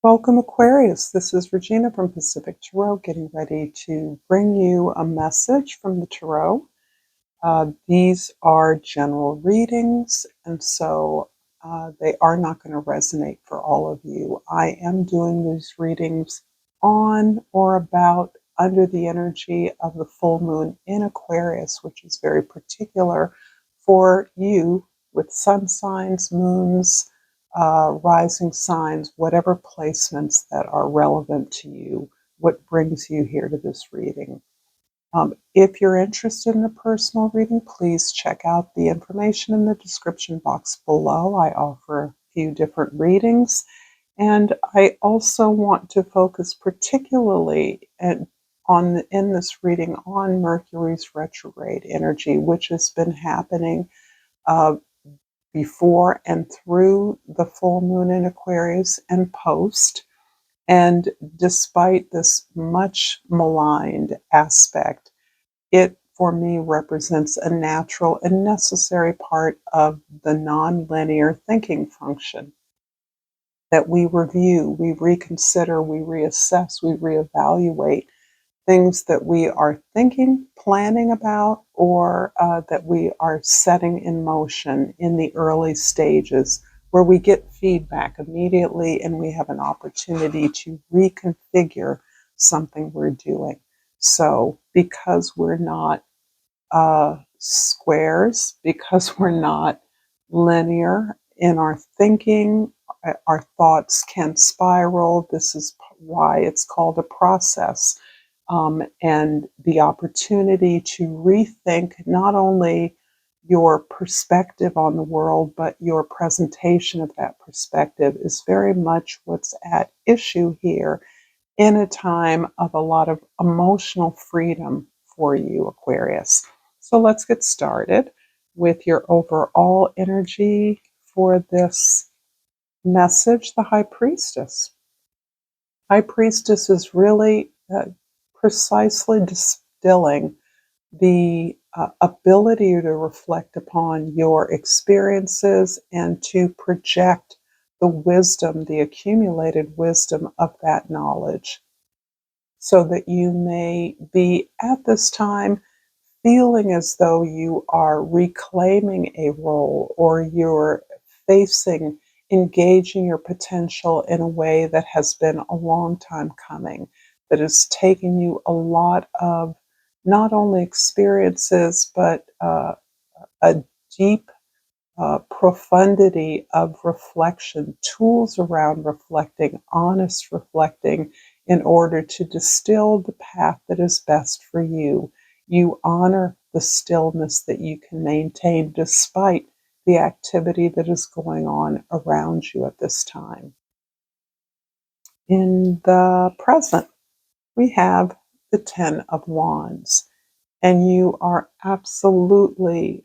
Welcome, Aquarius. This is Regina from Pacific Tarot, getting ready to bring you a message from the Tarot. These are general readings, and so they are not going to resonate for all of you. I am doing these readings on or about under the energy of the full moon in Aquarius, which is very particular for you with sun signs, moons, rising signs, whatever placements that are relevant to you, what brings you here to this reading. If you're interested in a personal reading, please check out the information in the description box below. I offer a few different readings, and I also want to focus particularly in this reading on Mercury's retrograde energy, which has been happening uh, before and through the full moon in Aquarius and post. And despite this much maligned aspect, it for me represents a natural and necessary part of the nonlinear thinking function that we review, we reconsider, we reassess, we reevaluate things that we are thinking, planning about, or that we are setting in motion in the early stages where we get feedback immediately and we have an opportunity to reconfigure something we're doing. So because we're not squares, because we're not linear in our thinking, our thoughts can spiral. This is why it's called a process. And the opportunity to rethink not only your perspective on the world, but your presentation of that perspective is very much what's at issue here in a time of a lot of emotional freedom for you, Aquarius. So let's get started with your overall energy for this message, the High Priestess. High Priestess is really precisely distilling the ability to reflect upon your experiences and to project the wisdom, the accumulated wisdom of that knowledge, so that you may be at this time feeling as though you are reclaiming a role or you're facing engaging your potential in a way that has been a long time coming, that has taken you a lot of not only experiences, but a deep profundity of reflection, tools around reflecting, honest reflecting, in order to distill the path that is best for you. You honor the stillness that you can maintain despite the activity that is going on around you at this time. In the present, we have the Ten of Wands, and you are absolutely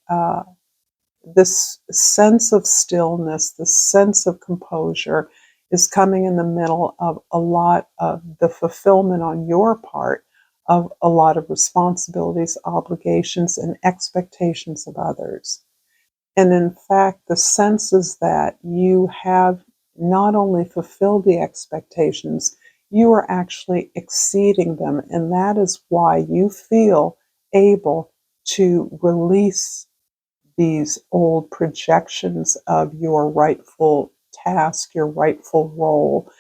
this sense of stillness, this sense of composure is coming in the middle of a lot of the fulfillment on your part of a lot of responsibilities, obligations, and expectations of others. And in fact, the sense is that you have not only fulfilled the expectations, you are actually exceeding them. And that is why you feel able to release these old projections of your rightful task, your rightful role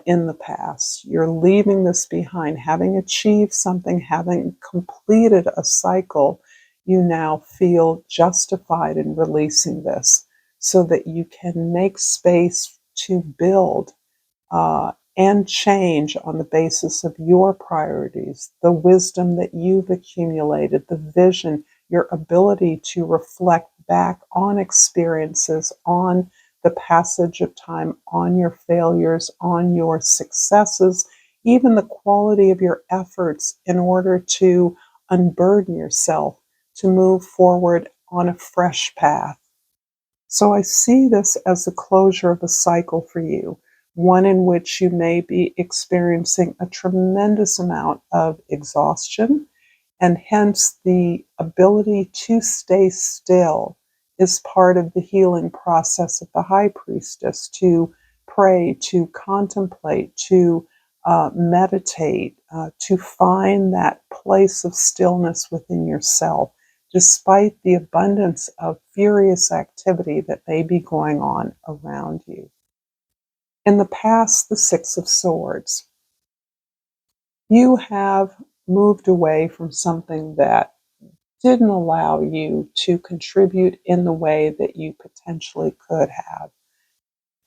in the past. You're leaving this behind. Having achieved something, having completed a cycle, you now feel justified in releasing this so that you can make space to build and change on the basis of your priorities, the wisdom that you've accumulated, the vision, your ability to reflect back on experiences, on the passage of time, on your failures, on your successes, even the quality of your efforts in order to unburden yourself, to move forward on a fresh path. So I see this as the closure of a cycle for you, one in which you may be experiencing a tremendous amount of exhaustion, and hence the ability to stay still is part of the healing process of the High Priestess, to pray, to contemplate, to meditate, to find that place of stillness within yourself, despite the abundance of furious activity that may be going on around you. In the past, the Six of Swords. You have moved away from something that didn't allow you to contribute in the way that you potentially could have.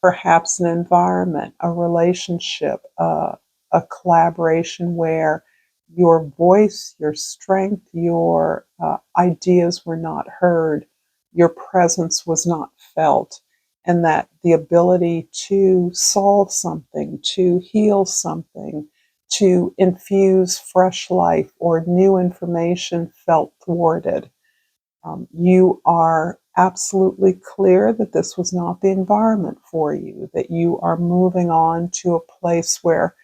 Perhaps an environment, a relationship, a collaboration where your voice, your strength, your ideas were not heard, your presence was not felt, and that the ability to solve something, to heal something, to infuse fresh life or new information felt thwarted. You are absolutely clear that this was not the environment for you, that you are moving on to a place where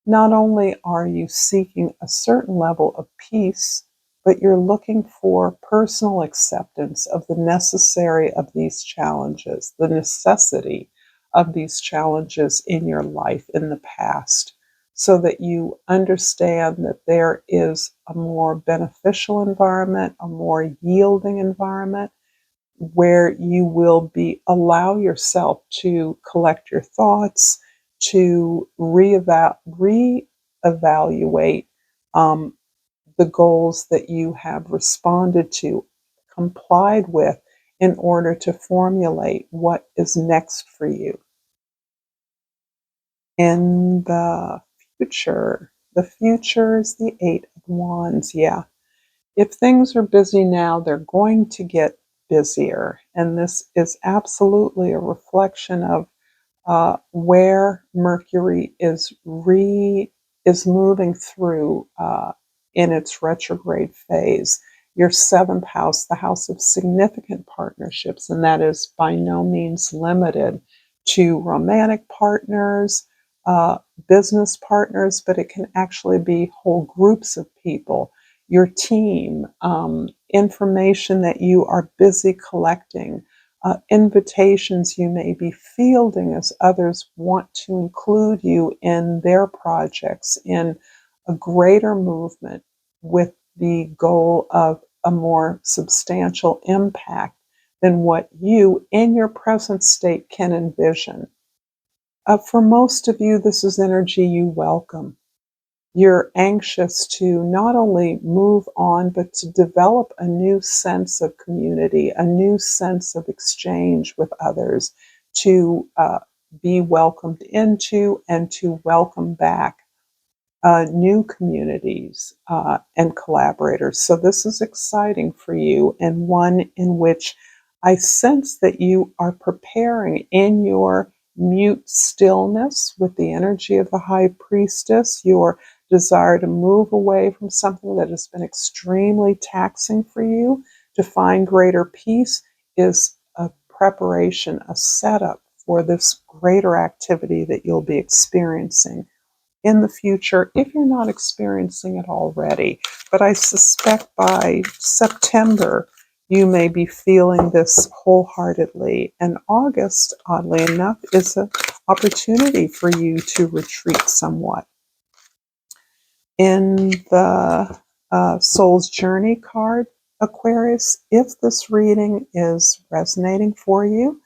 not only are you seeking a certain level of peace, but you're looking for personal acceptance of the necessary of these challenges, the necessity of these challenges in your life in the past, so that you understand that there is a more beneficial environment, a more yielding environment, where you will allow yourself to collect your thoughts, to reevaluate the goals that you have responded to, complied with, in order to formulate what is next for you. In the future is the Eight of Wands. Yeah. If things are busy now, they're going to get busier. And this is absolutely a reflection of where Mercury is moving through in its retrograde phase. Your seventh house, the house of significant partnerships, and that is by no means limited to romantic partners, business partners, but it can actually be whole groups of people, your team, information that you are busy collecting, invitations you may be fielding as others want to include you in their projects, in a greater movement with the goal of a more substantial impact than what you in your present state can envision. For most of you, this is energy you welcome. You're anxious to not only move on, but to develop a new sense of community, a new sense of exchange with others, to be welcomed into and to welcome back new communities and collaborators. So this is exciting for you, and one in which I sense that you are preparing in your mute stillness with the energy of the High Priestess, your desire to move away from something that has been extremely taxing for you to find greater peace is a preparation, a setup for this greater activity that you'll be experiencing in the future if you're not experiencing it already. But I suspect by September, you may be feeling this wholeheartedly. And August, oddly enough, is an opportunity for you to retreat somewhat. In the Soul's Journey card, Aquarius, if this reading is resonating for you,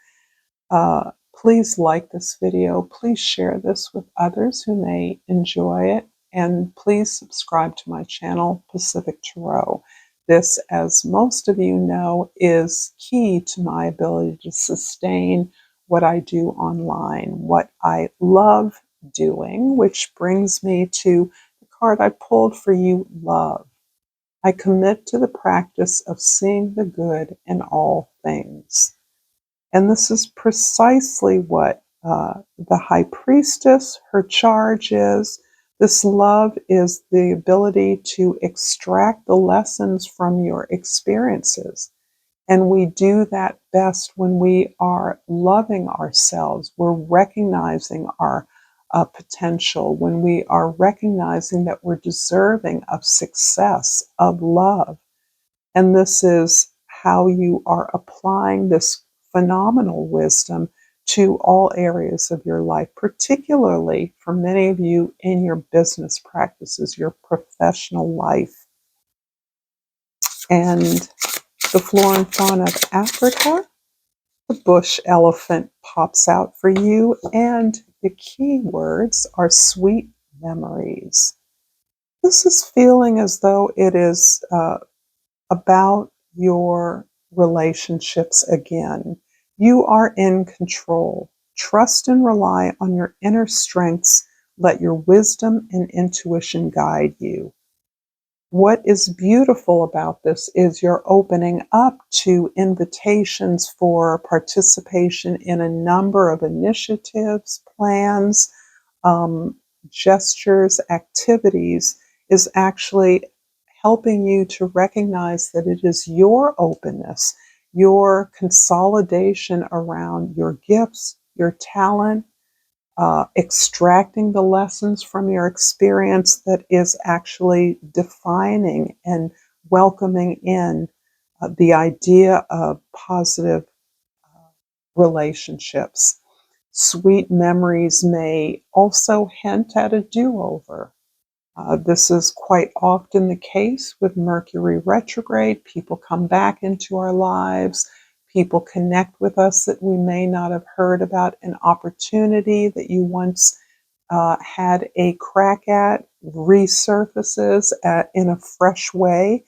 please like this video. Please share this with others who may enjoy it. And please subscribe to my channel, Pacific Tarot. This, as most of you know, is key to my ability to sustain what I do online, what I love doing, which brings me to the card I pulled for you, Love. I commit to the practice of seeing the good in all things. And this is precisely what the High Priestess, her charge is. This love is the ability to extract the lessons from your experiences. And we do that best when we are loving ourselves. We're recognizing our potential, when we are recognizing that we're deserving of success, of love. And this is how you are applying this phenomenal wisdom to all areas of your life, particularly for many of you in your business practices, your professional life. And the flora and fauna of Africa, the bush elephant pops out for you, and the key words are sweet memories. This is feeling as though it is about your relationships again. You are in control. Trust and rely on your inner strengths. Let your wisdom and intuition guide you. What is beautiful about this is you're opening up to invitations for participation in a number of initiatives, plans, um, gestures, activities, is actually helping you to recognize that it is your openness, your consolidation around your gifts, your talent, extracting the lessons from your experience that is actually defining and welcoming in the idea of positive relationships. Sweet memories may also hint at a do-over. This is quite often the case with Mercury retrograde. People come back into our lives. People connect with us that we may not have heard about, an opportunity that you once had a crack at resurfaces in a fresh way.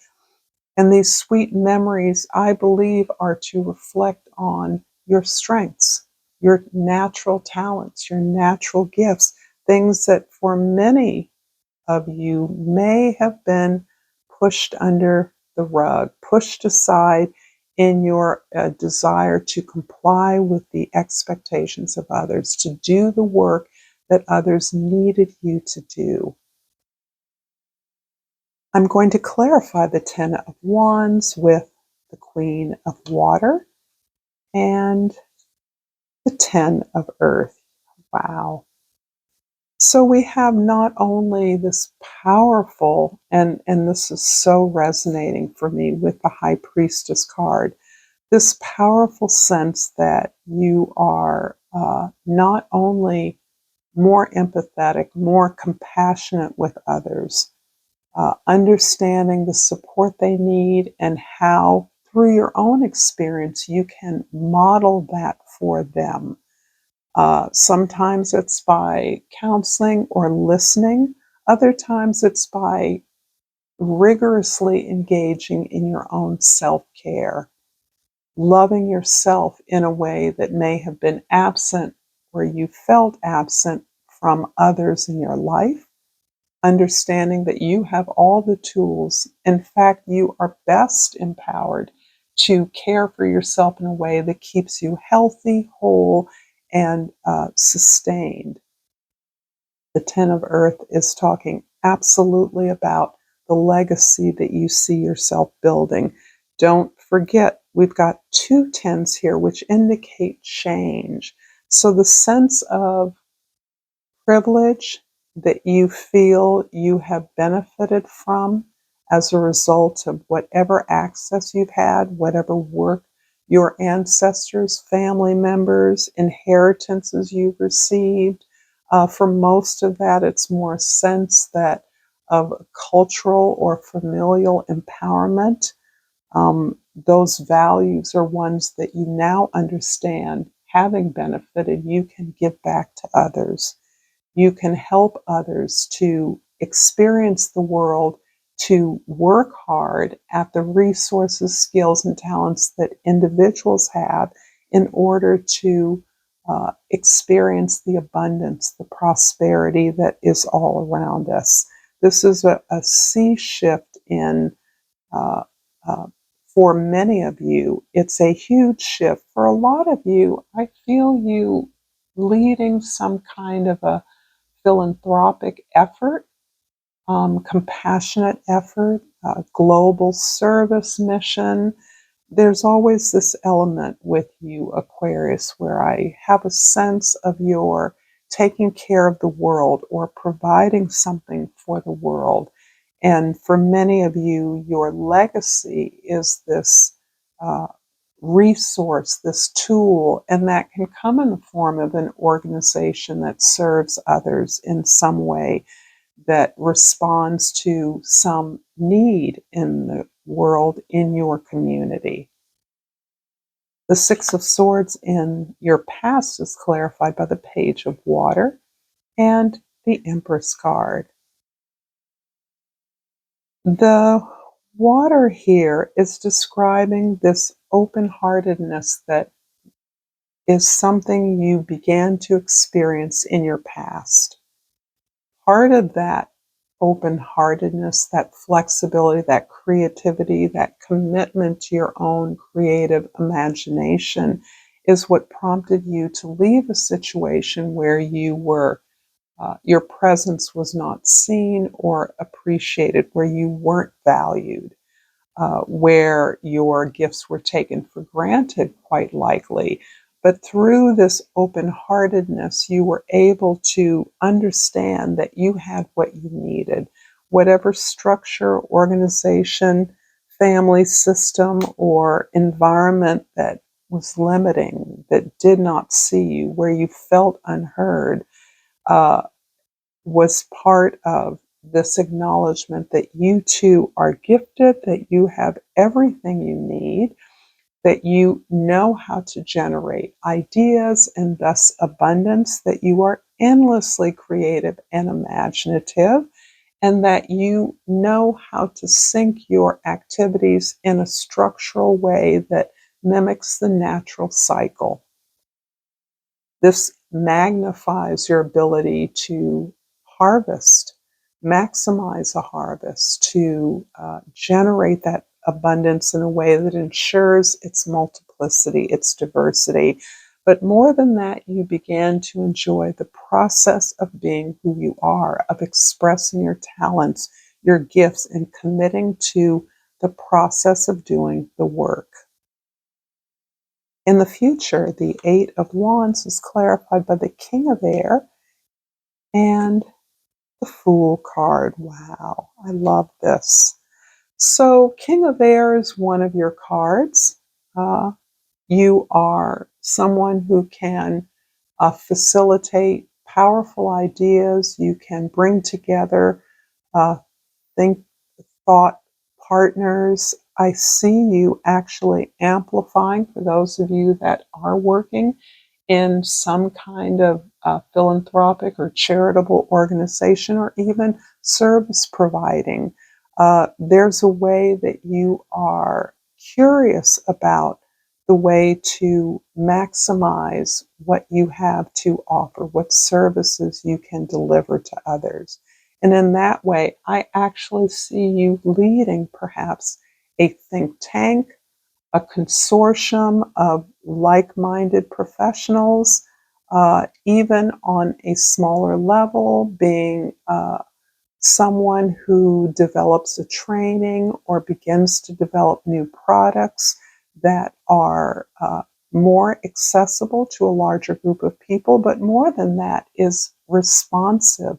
And these sweet memories, I believe, are to reflect on your strengths, your natural talents, your natural gifts, things that for many of you may have been pushed under the rug, pushed aside in your desire to comply with the expectations of others, to do the work that others needed you to do. I'm going to clarify the Ten of Wands with the Queen of Water and the Ten of Earth. Wow. So we have not only this powerful, and this is so resonating for me with the High Priestess card, this powerful sense that you are not only more empathetic, more compassionate with others, understanding the support they need and how, through your own experience, you can model that for them. Sometimes it's by counseling or listening. Other times it's by rigorously engaging in your own self-care, loving yourself in a way that may have been absent or you felt absent from others in your life, understanding that you have all the tools. In fact, you are best empowered to care for yourself in a way that keeps you healthy, whole, and sustained. The Ten of Earth is talking absolutely about the legacy that you see yourself building. Don't forget, we've got two tens here, which indicate change. So the sense of privilege that you feel you have benefited from as a result of whatever access you've had, whatever work your ancestors, family members, inheritances you've received. For most of that, it's more a sense that of cultural or familial empowerment. Those values are ones that you now understand, having benefited, you can give back to others. You can help others to experience the world, to work hard at the resources, skills, and talents that individuals have in order to experience the abundance, the prosperity that is all around us. This is a sea shift in, uh, uh, for many of you, it's a huge shift. For a lot of you, I feel you leading some kind of a philanthropic effort, compassionate effort, global service mission. There's always this element with you, Aquarius, where I have a sense of your taking care of the world or providing something for the world. And for many of you, your legacy is this uh, resource, this tool, and that can come in the form of an organization that serves others in some way, that responds to some need in the world, in your community. The Six of Swords in your past is clarified by the Page of Water and the Empress card. The water here is describing this open-heartedness that is something you began to experience in your past. Part of that open-heartedness, that flexibility, that creativity, that commitment to your own creative imagination is what prompted you to leave a situation where your presence was not seen or appreciated, where you weren't valued, where your gifts were taken for granted, quite likely. But through this open heartedness, you were able to understand that you had what you needed. Whatever structure, organization, family system, or environment that was limiting, that did not see you, where you felt unheard, uh, was part of this acknowledgement that you too are gifted, that you have everything you need, that you know how to generate ideas and thus abundance, that you are endlessly creative and imaginative, and that you know how to sync your activities in a structural way that mimics the natural cycle. This magnifies your ability to harvest, maximize a harvest, to generate that abundance in a way that ensures its multiplicity, its diversity. But more than that, you began to enjoy the process of being who you are, of expressing your talents, your gifts, and committing to the process of doing the work. In the future, the Eight of Wands is clarified by the King of Air and the Fool card. Wow, I love this. So, King of Air is one of your cards. You are someone who can facilitate powerful ideas. You can bring together uh, think thought partners. I see you actually amplifying, for those of you that are working in some kind of philanthropic or charitable organization, or even service providing. There's a way that you are curious about the way to maximize what you have to offer, what services you can deliver to others. And in that way, I actually see you leading perhaps a think tank, a consortium of like-minded professionals, even on a smaller level, being someone who develops a training or begins to develop new products that are more accessible to a larger group of people, but more than that, is responsive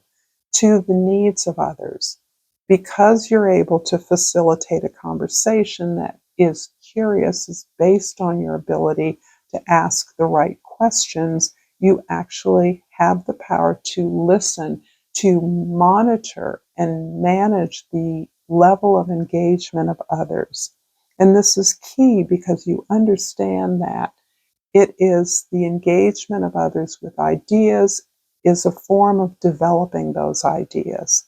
to the needs of others. Because you're able to facilitate a conversation that is curious, is based on your ability to ask the right questions, you actually have the power to listen, to monitor and manage the level of engagement of others. And this is key because you understand that it is the engagement of others with ideas is a form of developing those ideas.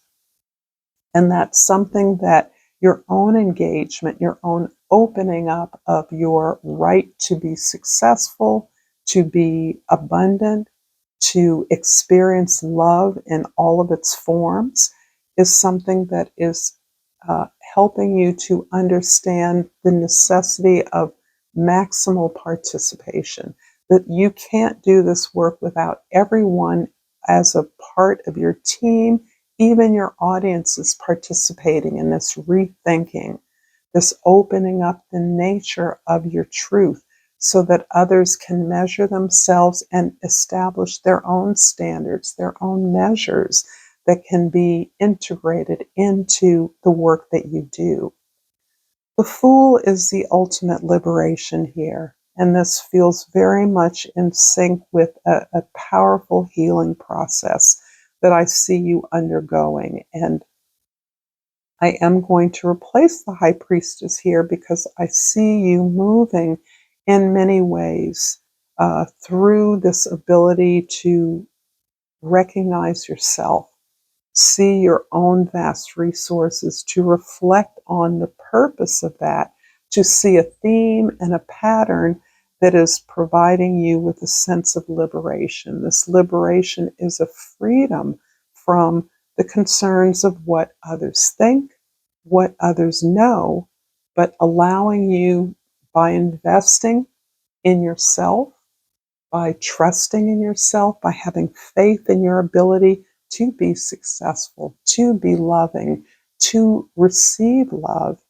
And that's something that your own engagement, your own opening up of your right to be successful, to be abundant, to experience love in all of its forms, is something that is helping you to understand the necessity of maximal participation. That you can't do this work without everyone as a part of your team, even your audience is participating in this rethinking, this opening up the nature of your truth so that others can measure themselves and establish their own standards, their own measures that can be integrated into the work that you do. The Fool is the ultimate liberation here, and this feels very much in sync with a powerful healing process that I see you undergoing. And I am going to replace the High Priestess here because I see you moving in many ways through this ability to recognize yourself, see your own vast resources, to reflect on the purpose of that, to see a theme and a pattern that is providing you with a sense of liberation. This liberation is a freedom from the concerns of what others think, what others know, but allowing you, by investing in yourself, by trusting in yourself, by having faith in your ability to be successful, to be loving, to receive love,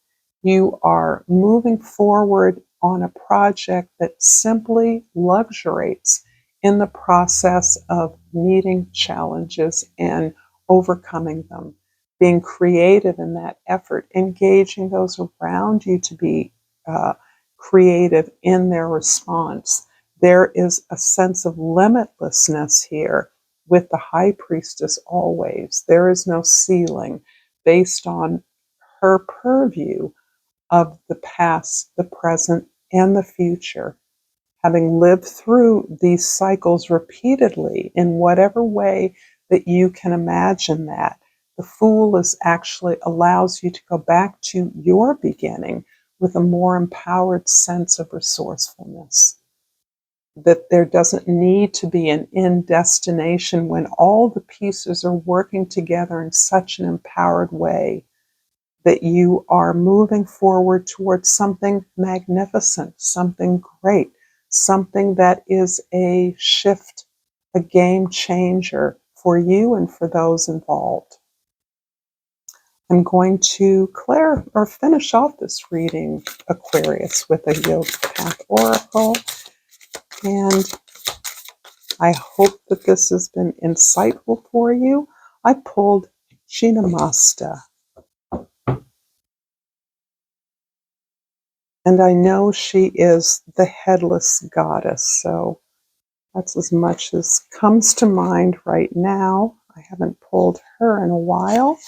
you are moving forward on a project that simply luxuriates in the process of meeting challenges and overcoming them, being creative in that effort, engaging those around you to be creative in their response. There is a sense of limitlessness here with the High Priestess always. There is no ceiling based on her purview of the past, the present, and the future. Having lived through these cycles repeatedly in whatever way that you can imagine that, the Fool is actually allows you to go back to your beginning with a more empowered sense of resourcefulness, that there doesn't need to be an end destination when all the pieces are working together in such an empowered way that you are moving forward towards something magnificent, something great, something that is a shift, a game changer for you and for those involved. I'm going to finish off this reading, Aquarius, with a Yoga Path Oracle. And I hope that this has been insightful for you. I pulled Namaste, and I know she is the headless goddess, so that's as much as comes to mind right now. I haven't pulled her in a while.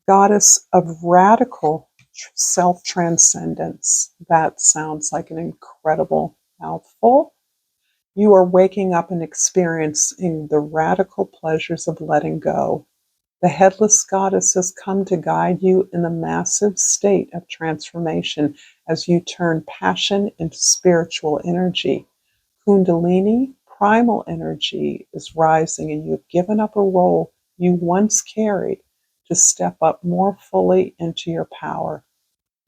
Goddess of radical self-transcendence. That sounds like an incredible mouthful. You are waking up and experiencing the radical pleasures of letting go. The headless goddess has come to guide you in a massive state of transformation as you turn passion into spiritual energy. Kundalini, primal energy, is rising, and you have given up a role you once carried to step up more fully into your power.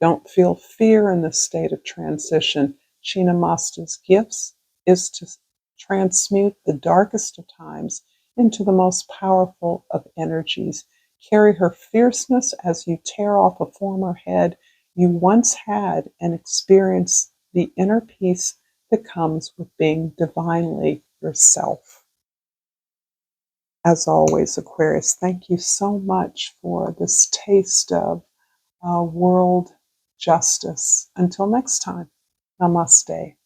Don't feel fear in this state of transition. Shinamasta's gifts is to transmute the darkest of times into the most powerful of energies. Carry her fierceness as you tear off a former head you once had and experience the inner peace that comes with being divinely yourself. As always, Aquarius, thank you so much for this taste of world justice. Until next time, namaste.